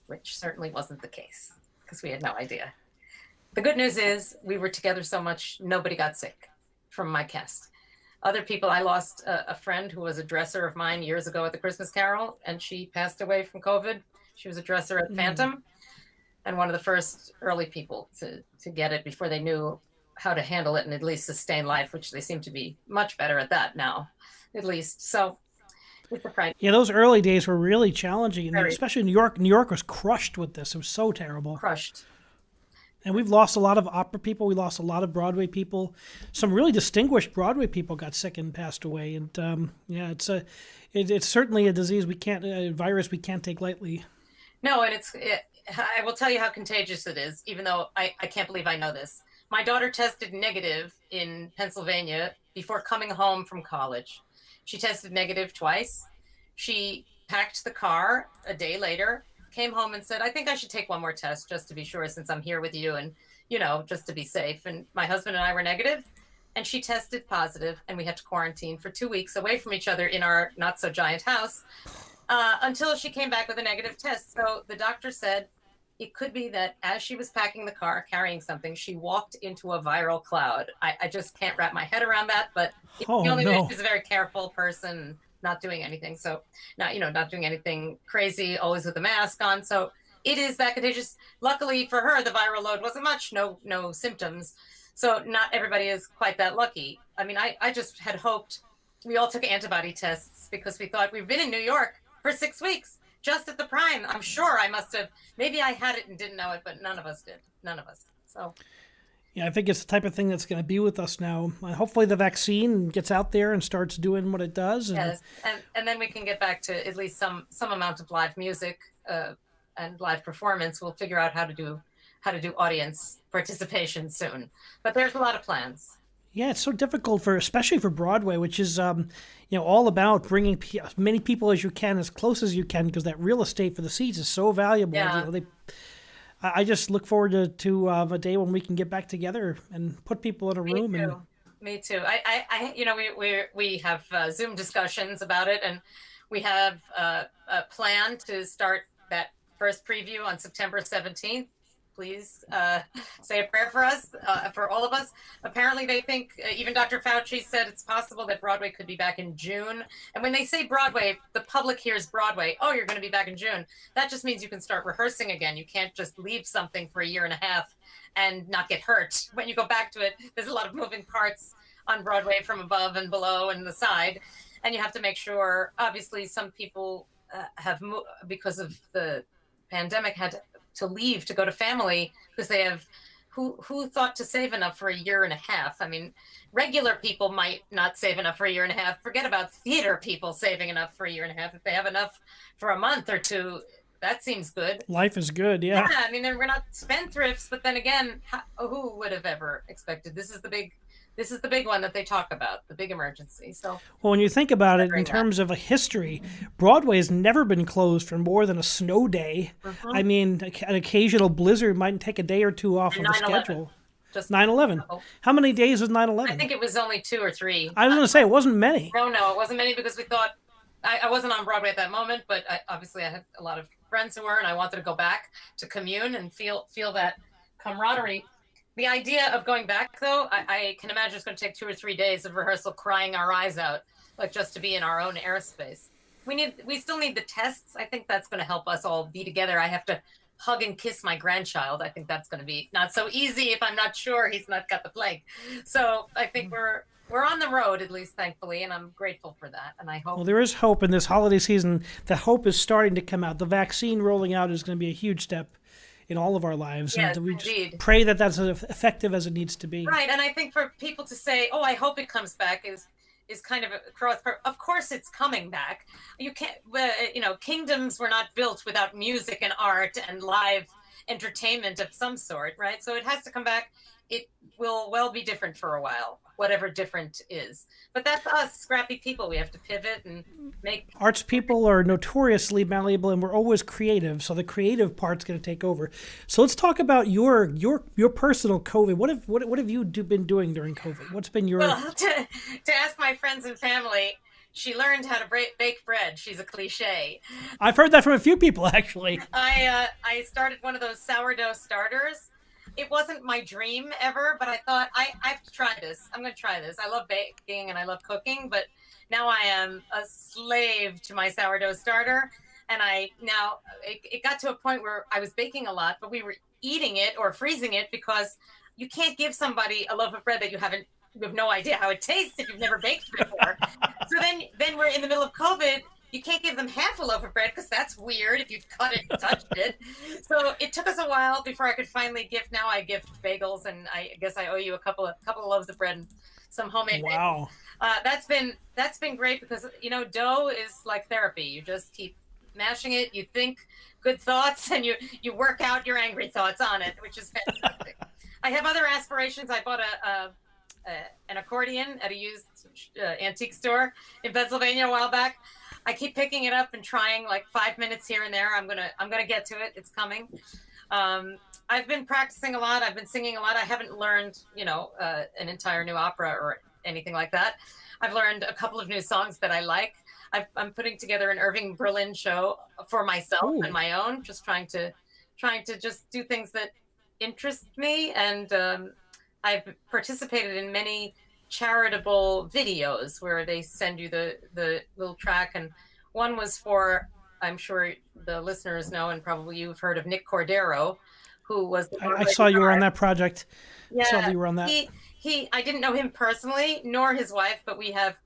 Speaker 2: Which certainly wasn't the case because we had no idea. The good news is we were together so much, nobody got sick from my cast. Other people, I lost a friend who was a dresser of mine years ago at the Christmas Carol, and she passed away from COVID. She was a dresser at Phantom and one of the first early people to get it before they knew how to handle it and at least sustain life, which they seem to be much better at that now, at least. So
Speaker 1: yeah, those early days were really challenging, and especially New York. New York was crushed with this. It was so terrible.
Speaker 2: Crushed.
Speaker 1: And we've lost a lot of opera people. We lost a lot of Broadway people. Some really distinguished Broadway people got sick and passed away. And it's certainly a disease a virus we can't take lightly.
Speaker 2: No, and I will tell you how contagious it is, even though I can't believe I know this. My daughter tested negative in Pennsylvania before coming home from college. She tested negative twice. She packed the car a day later, came home and said, I think I should take one more test just to be sure since I'm here with you and, just to be safe. And my husband and I were negative, and she tested positive, and we had to quarantine for 2 weeks away from each other in our not so giant house until she came back with a negative test. So the doctor said it could be that as she was packing the car, carrying something, she walked into a viral cloud. I just can't wrap my head around that, but she's a very careful person, not doing anything. So not doing anything crazy, always with a mask on. So it is that contagious. Luckily for her, the viral load wasn't much, no symptoms. So not everybody is quite that lucky. I mean, I just had hoped we all took antibody tests because we thought we've been in New York for 6 weeks. Just at the prime. I'm sure I must have. Maybe I had it and didn't know it, but none of us did. None of us. So.
Speaker 1: Yeah, I think it's the type of thing that's going to be with us now. Hopefully the vaccine gets out there and starts doing what it does.
Speaker 2: Yes, and then we can get back to at least some amount of live music and live performance. We'll figure out how to do audience participation soon. But there's a lot of plans.
Speaker 1: Yeah, it's so difficult especially for Broadway, which is, all about bringing as many people as you can, as close as you can, because that real estate for the seats is so valuable.
Speaker 2: Yeah.
Speaker 1: I just look forward to a day when we can get back together and put people in a room.
Speaker 2: Me too. We have Zoom discussions about it, and we have a plan to start that first preview on September 17th. Please say a prayer for us, for all of us. Apparently they think, even Dr. Fauci said it's possible that Broadway could be back in June. And when they say Broadway, the public hears Broadway. Oh, you're going to be back in June. That just means you can start rehearsing again. You can't just leave something for a year and a half and not get hurt. When you go back to it, there's a lot of moving parts on Broadway from above and below and the side. And you have to make sure, obviously, some people have, because of the pandemic, had to leave to go to family because they have who thought to save enough for a year and a half? I mean, regular people might not save enough for a year and a half. Forget about theater people saving enough for a year and a half. If they have enough for a month or two, that seems good.
Speaker 1: Life is good, yeah.
Speaker 2: Yeah, I mean, we're not spendthrifts, but then again, who would have ever expected? This is the big one that they talk about, the big emergency. So,
Speaker 1: well, when you think about it in terms of a history, Broadway has never been closed for more than a snow day. Mm-hmm. I mean, an occasional blizzard might take a day or two off of the schedule. Just 9/11. How many days was 9/11?
Speaker 2: I think it was only 2 or 3.
Speaker 1: I was going to say, it wasn't many.
Speaker 2: No, it wasn't many because we thought, I wasn't on Broadway at that moment, but obviously I had a lot of friends who were, and I wanted to go back to commune and feel that camaraderie. The idea of going back, though, I can imagine it's going to take 2 or 3 days of rehearsal, crying our eyes out, like just to be in our own airspace. We still need the tests. I think that's going to help us all be together. I have to hug and kiss my grandchild. I think that's going to be not so easy if I'm not sure he's not got the plague. So I think we're on the road, at least, thankfully, and I'm grateful for that. And I hope. Well,
Speaker 1: there is hope in this holiday season. The hope is starting to come out. The vaccine rolling out is going to be a huge step in all of our lives.
Speaker 2: Yes,
Speaker 1: and we
Speaker 2: indeed.
Speaker 1: Just pray that that's as effective as it needs to be.
Speaker 2: Right, and I think for people to say, "Oh, I hope it comes back," is kind of a cross. Of course, it's coming back. You can't, kingdoms were not built without music and art and live entertainment of some sort, right? So it has to come back. It will well be different for a while, whatever different is. But that's us, scrappy people. We have to pivot and make.
Speaker 1: Arts people are notoriously malleable, and we're always creative. So the creative part's going to take over. So let's talk about your personal COVID. What have you been doing during COVID? What's been your?
Speaker 2: Well, to ask my friends and family. She learned how to bake bread. She's a cliche.
Speaker 1: I've heard that from a few people, actually.
Speaker 2: I started one of those sourdough starters. It wasn't my dream ever, but I thought I have to try this. I'm going to try this. I love baking and I love cooking, but now I am a slave to my sourdough starter. And it got to a point where I was baking a lot, but we were eating it or freezing it because you can't give somebody a loaf of bread that you have no idea how it tastes if you've never baked before. So then we're in the middle of COVID. You can't give them half a loaf of bread because that's weird if you've cut it and touched it. So it took us a while before I could finally gift. Now I gift bagels, and I guess I owe you a couple of loaves of bread and some homemade
Speaker 1: wow.
Speaker 2: bagels. That's been great because dough is like therapy. You just keep mashing it. You think good thoughts, and you work out your angry thoughts on it, which is fantastic. I have other aspirations. I bought an accordion at a used antique store in Pennsylvania a while back. I keep picking it up and trying like 5 minutes here and there. I'm gonna get to it. It's coming. I've been practicing a lot. I've been singing a lot. I haven't learned, an entire new opera or anything like that. I've learned a couple of new songs that I like. I'm putting together an Irving Berlin show for myself and my own. Just trying to just do things that interest me. And I've participated in many charitable videos where they send you the little track, and one was for, I'm sure the listeners know, and probably you've heard of Nick Cordero, who was
Speaker 1: I saw you were on that project.
Speaker 2: Yeah,
Speaker 1: I saw you were on that.
Speaker 2: He I didn't know him personally nor his wife, but we have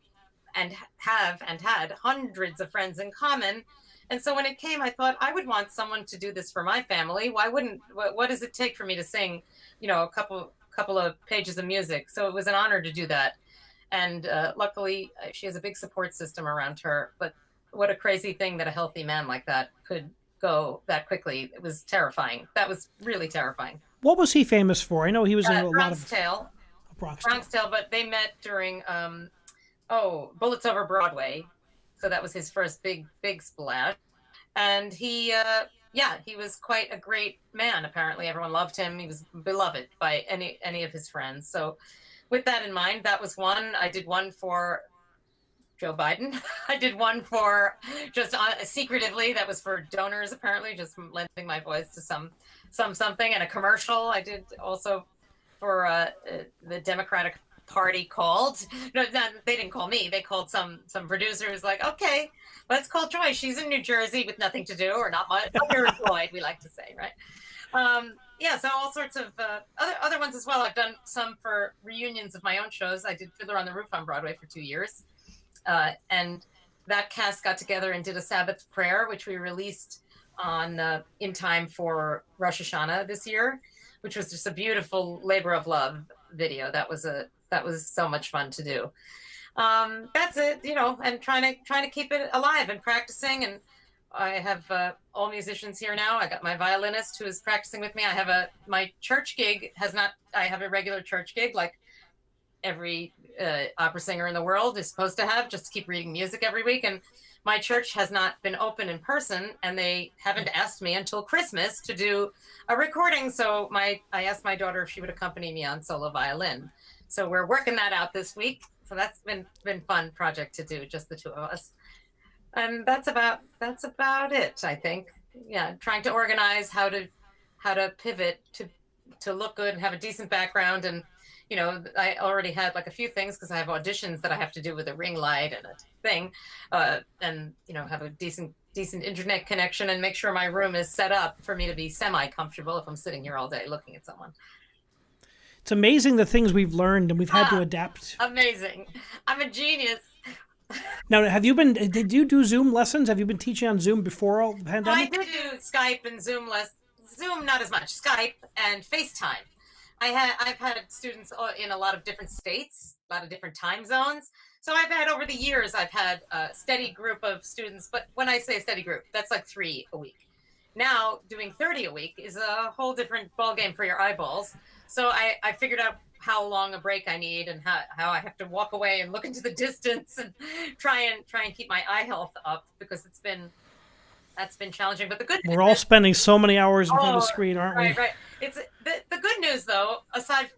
Speaker 2: and had hundreds of friends in common. And so when it came, I thought I would want someone to do this for my family. Why wouldn't? What does it take for me to sing a couple of pages of music? So it was an honor to do that. And luckily she has a big support system around her. But what a crazy thing that a healthy man like that could go that quickly. It was terrifying. That was really terrifying.
Speaker 1: What was he famous for? I know he was in a lot of
Speaker 2: Bronx Tale, but they met during Bullets Over Broadway. So that was his first big splash. And he was quite a great man. Apparently everyone loved him. He was beloved by any of his friends. So with that in mind, that was one. I did one for Joe Biden. I did one for just secretively. That was for donors, apparently, just lending my voice to something. And a commercial I did also for the Democratic Party called. No, they didn't call me. They called some producer who's like, okay, let's call Joy. She's in New Jersey with nothing to do or not much. Underemployed, we like to say, right? So all sorts of other ones as well. I've done some for reunions of my own shows. I did Fiddler on the Roof on Broadway for 2 years. And that cast got together and did a Sabbath prayer, which we released on in time for Rosh Hashanah this year. which was just a beautiful labor of love video. That was so much fun to do. That's it, and trying to keep it alive and practicing. And I have all musicians here now. I got my violinist who is practicing with me. I have my church gig I have a regular church gig like every opera singer in the world is supposed to have, just to keep reading music every week. And my church has not been open in person, and they haven't asked me until Christmas to do a recording. So I asked my daughter if she would accompany me on solo violin. So we're working that out this week. So that's been fun project to do, just the two of us. And that's about it, I think. Yeah, trying to organize how to pivot to look good and have a decent background. And I already had like a few things because I have auditions that I have to do with a ring light and a thing, and have a decent internet connection and make sure my room is set up for me to be semi-comfortable if I'm sitting here all day looking at someone.
Speaker 1: It's amazing the things we've learned and we've had to adapt.
Speaker 2: Amazing. I'm a genius.
Speaker 1: Now, did you do Zoom lessons? Have you been teaching on Zoom before all the pandemic?
Speaker 2: I did do Skype and Zoom Zoom, not as much. Skype and FaceTime. I've had students in a lot of different states, a lot of different time zones. So over the years, I've had a steady group of students. But when I say a steady group, that's like 3 a week. Now doing 30 a week is a whole different ballgame for your eyeballs. So I figured out how long a break I need and how I have to walk away and look into the distance and try and keep my eye health up, because that's been challenging. But the good news,
Speaker 1: we're all spending so many hours in front of the screen, aren't we?
Speaker 2: Right. It's the good news though, aside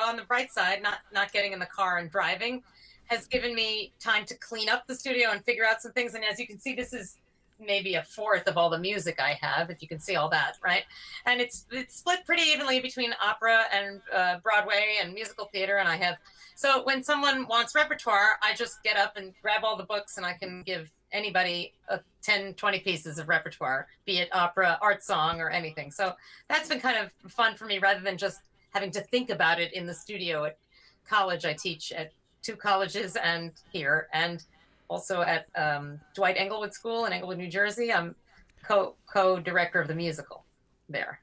Speaker 2: on the bright side, not getting in the car and driving has given me time to clean up the studio and figure out some things. And as you can see, this is maybe a fourth of all the music I have, if you can see all that, right? And it's split pretty evenly between opera and Broadway and musical theater. And so when someone wants repertoire, I just get up and grab all the books and I can give anybody 10, 20 pieces of repertoire, be it opera, art song, or anything. So that's been kind of fun for me, rather than just having to think about it in the studio. At college, I teach at 2 colleges and here, and also at Dwight Englewood School in Englewood, New Jersey. I'm co-director of the musical there.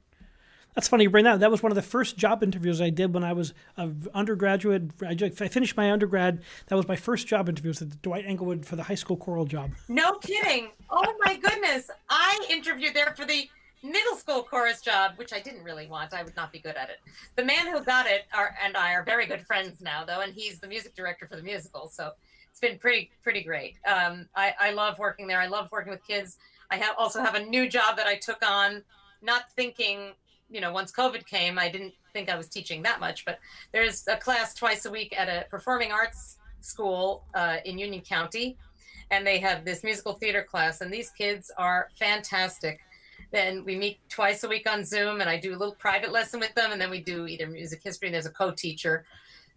Speaker 1: That's funny you bring that. That was one of the first job interviews I did when I was an undergraduate. I finished my undergrad. That was my first job interview at Dwight Englewood for the high school choral job.
Speaker 2: No kidding. Oh my goodness. I interviewed there for the middle school chorus job, which I didn't really want. I would not be good at it. The man who got it and I are very good friends now, though, and he's the music director for the musical. So it's been pretty great. I love working there. I love working with kids. I also have a new job that I took on, not thinking, once COVID came, I didn't think I was teaching that much, but there's a class twice a week at a performing arts school in Union County, and they have this musical theater class, and these kids are fantastic. Then we meet twice a week on Zoom, and I do a little private lesson with them, and then we do either music history, and there's a co-teacher.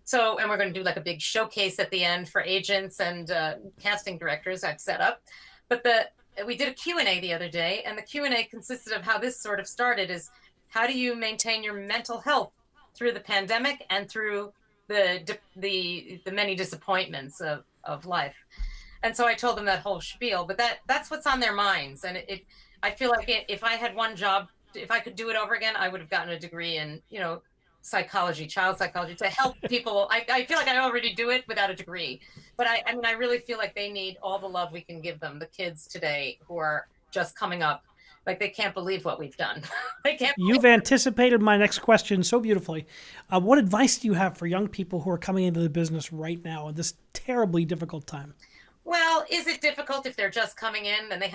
Speaker 2: So, and we're going to do like a big showcase at the end for agents and casting directors I've set up. But we did a Q&A the other day, and the Q&A consisted of how this sort of started is, how do you maintain your mental health through the pandemic and through the many disappointments of life? And so I told them that whole spiel, but that's what's on their minds. And I feel like if I had one job, if I could do it over again, I would have gotten a degree in, psychology, child psychology, to help people. I feel like I already do it without a degree, but I really feel like they need all the love we can give them. The kids today who are just coming up, like they can't believe what we've done.
Speaker 1: You've anticipated my next question so beautifully. What advice do you have for young people who are coming into the business right now at this terribly difficult time?
Speaker 2: Well, is it difficult if they're just coming in and they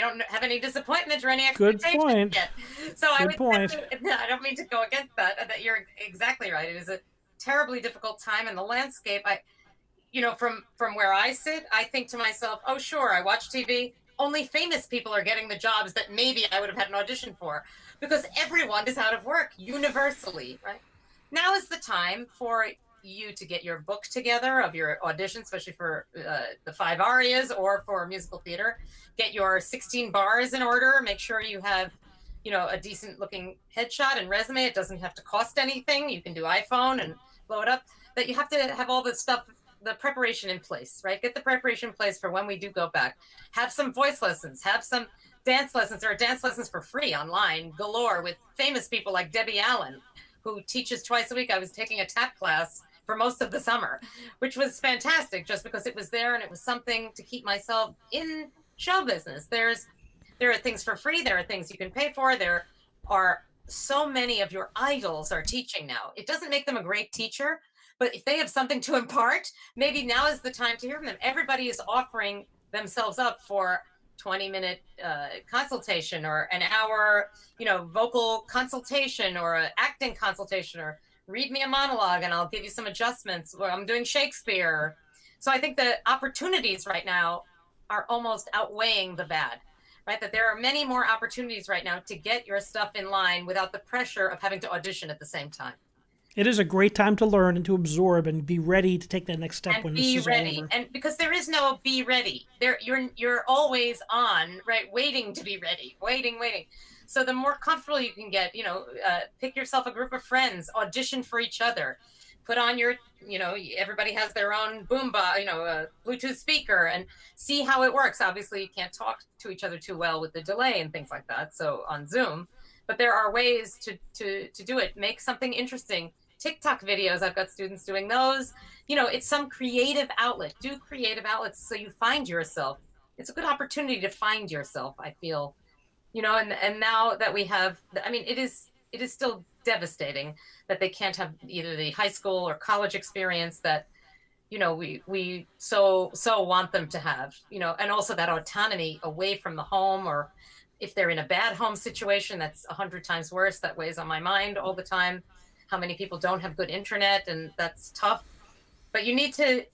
Speaker 2: don't have any disappointment or any expectations
Speaker 1: Good point.
Speaker 2: yet? So
Speaker 1: Good point.
Speaker 2: I don't mean to go against that. That you're exactly right. It is a terribly difficult time in the landscape. From where I sit, I think to myself, oh, sure, I watch TV. Only famous people are getting the jobs that maybe I would have had an audition for, because everyone is out of work universally, right? Now is the time for you to get your book together of your audition, especially for the 5 arias or for musical theater. Get your 16 bars in order. Make sure you have, a decent looking headshot and resume. It doesn't have to cost anything. You can do iPhone and blow it up. That you have to have all this stuff the preparation in place, right? Get the preparation in place for when we do go back. Have some voice lessons, have some dance lessons. There are dance lessons for free online galore with famous people like Debbie Allen, who teaches twice a week. I was taking a tap class for most of the summer, which was fantastic just because it was there and it was something to keep myself in show business. There are things for free. There are things you can pay for. There are so many of your idols are teaching now. It doesn't make them a great teacher, but if they have something to impart, maybe now is the time to hear from them. Everybody is offering themselves up for 20-minute consultation or an hour, vocal consultation or an acting consultation, or read me a monologue and I'll give you some adjustments, or I'm doing Shakespeare. So I think the opportunities right now are almost outweighing the bad, right? That there are many more opportunities right now to get your stuff in line without the pressure of having to audition at the same time.
Speaker 1: It is a great time to learn and to absorb and be ready to take that next step
Speaker 2: and
Speaker 1: when
Speaker 2: be
Speaker 1: this is
Speaker 2: ready.
Speaker 1: all over.
Speaker 2: And because there is no be ready, there you're always on, right? Waiting to be ready, waiting. So the more comfortable you can get, pick yourself a group of friends, audition for each other, put on your, everybody has their own boomba, a Bluetooth speaker, and see how it works. Obviously, you can't talk to each other too well with the delay and things like that. So on Zoom, but there are ways to do it. Make something interesting. TikTok videos, I've got students doing those. It's some creative outlet. Do creative outlets so you find yourself. It's a good opportunity to find yourself, I feel. And now that we have, it is still devastating that they can't have either the high school or college experience that, we so want them to have, and also that autonomy away from the home, or if they're in a bad home situation, that's 100 times worse. That weighs on my mind all the time. How many people don't have good internet, and that's tough. But you need to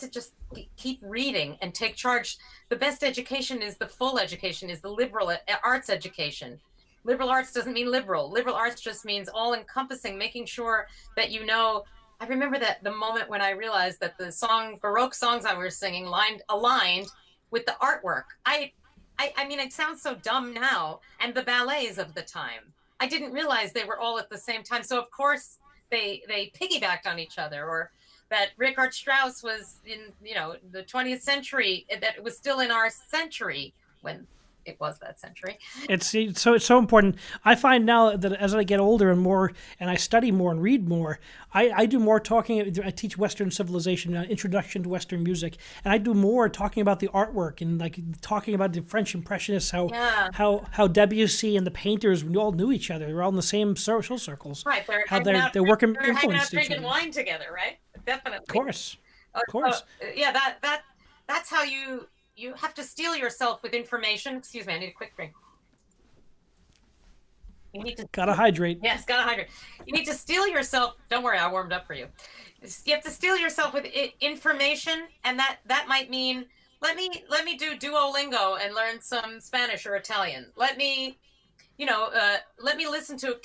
Speaker 2: just keep reading and take charge. The best education is the full education, is the liberal arts education. Liberal arts doesn't mean liberal. Liberal arts just means all encompassing, making sure that I remember that the moment when I realized that the Baroque songs I was singing aligned with the artwork. It sounds so dumb now, and the ballets of the time. I didn't realize they were all at the same time. So of course they piggybacked on each other, or that Richard Strauss was in, the 20th century, that it was still in our century when it was that century.
Speaker 1: It's so important. I find now that as I get older and more, and I study more and read more, I do more talking. I teach Western civilization, introduction to Western music, and I do more talking about the artwork and like talking about the French Impressionists, how Debussy and the painters, we all knew each other. They were all in the same social circles.
Speaker 2: Right.
Speaker 1: They're working influenced each other.
Speaker 2: Drinking wine together, right? Definitely.
Speaker 1: Of course.
Speaker 2: That's how you have to steel yourself with information. Excuse me, I need a quick drink. You need to
Speaker 1: gotta hydrate.
Speaker 2: Yes, gotta hydrate. You need to steel yourself. Don't worry, I warmed up for you. You have to steel yourself with information, and that might mean let me do Duolingo and learn some Spanish or Italian. Let me listen to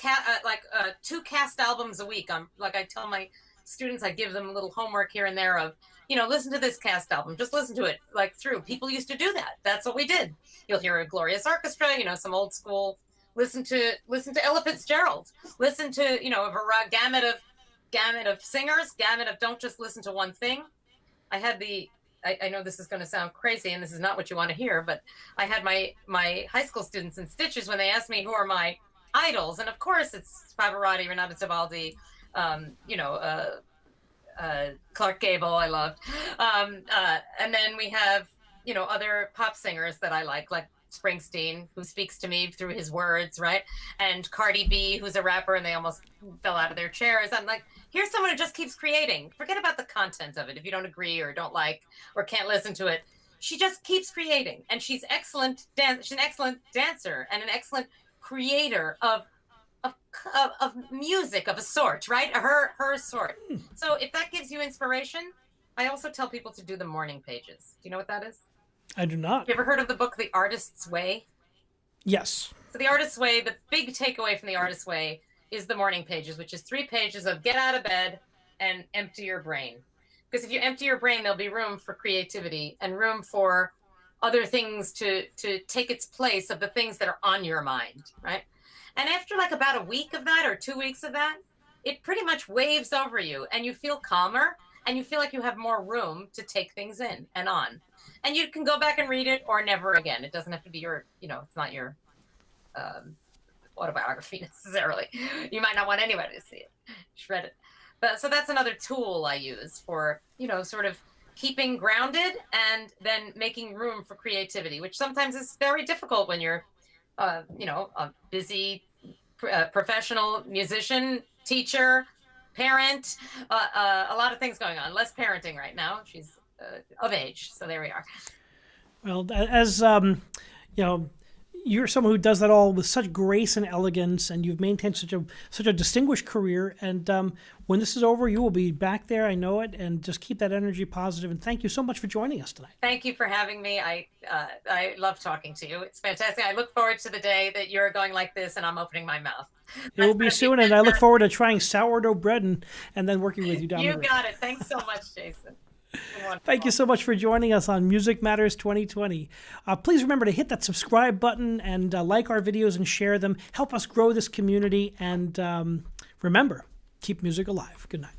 Speaker 2: 2 cast albums a week. I tell my students, I give them a little homework here and there of, listen to this cast album. Just listen to it through. People used to do that. That's what we did. You'll hear a glorious orchestra, some old school. Listen to Ella Fitzgerald. Listen to, a gamut of singers, don't just listen to one thing. I had I know this is going to sound crazy and this is not what you want to hear, but I had my high school students in stitches when they asked me who are my idols. And of course it's Pavarotti, Renata Tebaldi, Clark Gable, I loved. And then we have, other pop singers that I like Springsteen, who speaks to me through his words, right? And Cardi B, who's a rapper, and they almost fell out of their chairs. I'm like, here's someone who just keeps creating. Forget about the content of it. If you don't agree or don't like or can't listen to it, she just keeps creating. And she's excellent. She's an excellent dancer and an excellent creator of music of a sort, right? Her sort. So if that gives you inspiration, I also tell people to do the morning pages. Do you know what that is?
Speaker 1: I do not.
Speaker 2: You ever heard of the book The Artist's Way?
Speaker 1: Yes.
Speaker 2: So The Artist's Way, the big takeaway from The Artist's Way is the morning pages, which is 3 pages of get out of bed and empty your brain. Because if you empty your brain, there'll be room for creativity and room for other things to take its place of the things that are on your mind, right? And after about a week of that or 2 weeks of that, it pretty much waves over you and you feel calmer and you feel like you have more room to take things in and on. And you can go back and read it or never again. It doesn't have to be your, it's not your autobiography necessarily. You might not want anybody to see it. Shred it. But so that's another tool I use for, sort of keeping grounded and then making room for creativity, which sometimes is very difficult when you're, a busy professional musician, teacher, parent, a lot of things going on. Less parenting right now. She's of age, so there we are.
Speaker 1: Well, as you're someone who does that all with such grace and elegance, and you've maintained such a distinguished career. And when this is over, you will be back there. I know it. And just keep that energy positive. And thank you so much for joining us tonight.
Speaker 2: Thank you for having me. I love talking to you. It's fantastic. I look forward to the day that you're going like this and I'm opening my mouth.
Speaker 1: It will be soon, and I look forward to trying sourdough bread and then working with you down the road.
Speaker 2: You got it. Thanks so much, Jason.
Speaker 1: Thank you so much for joining us on Music Matters 2020. Please remember to hit that subscribe button and like our videos and share them. Help us grow this community. And remember, keep music alive. Good night.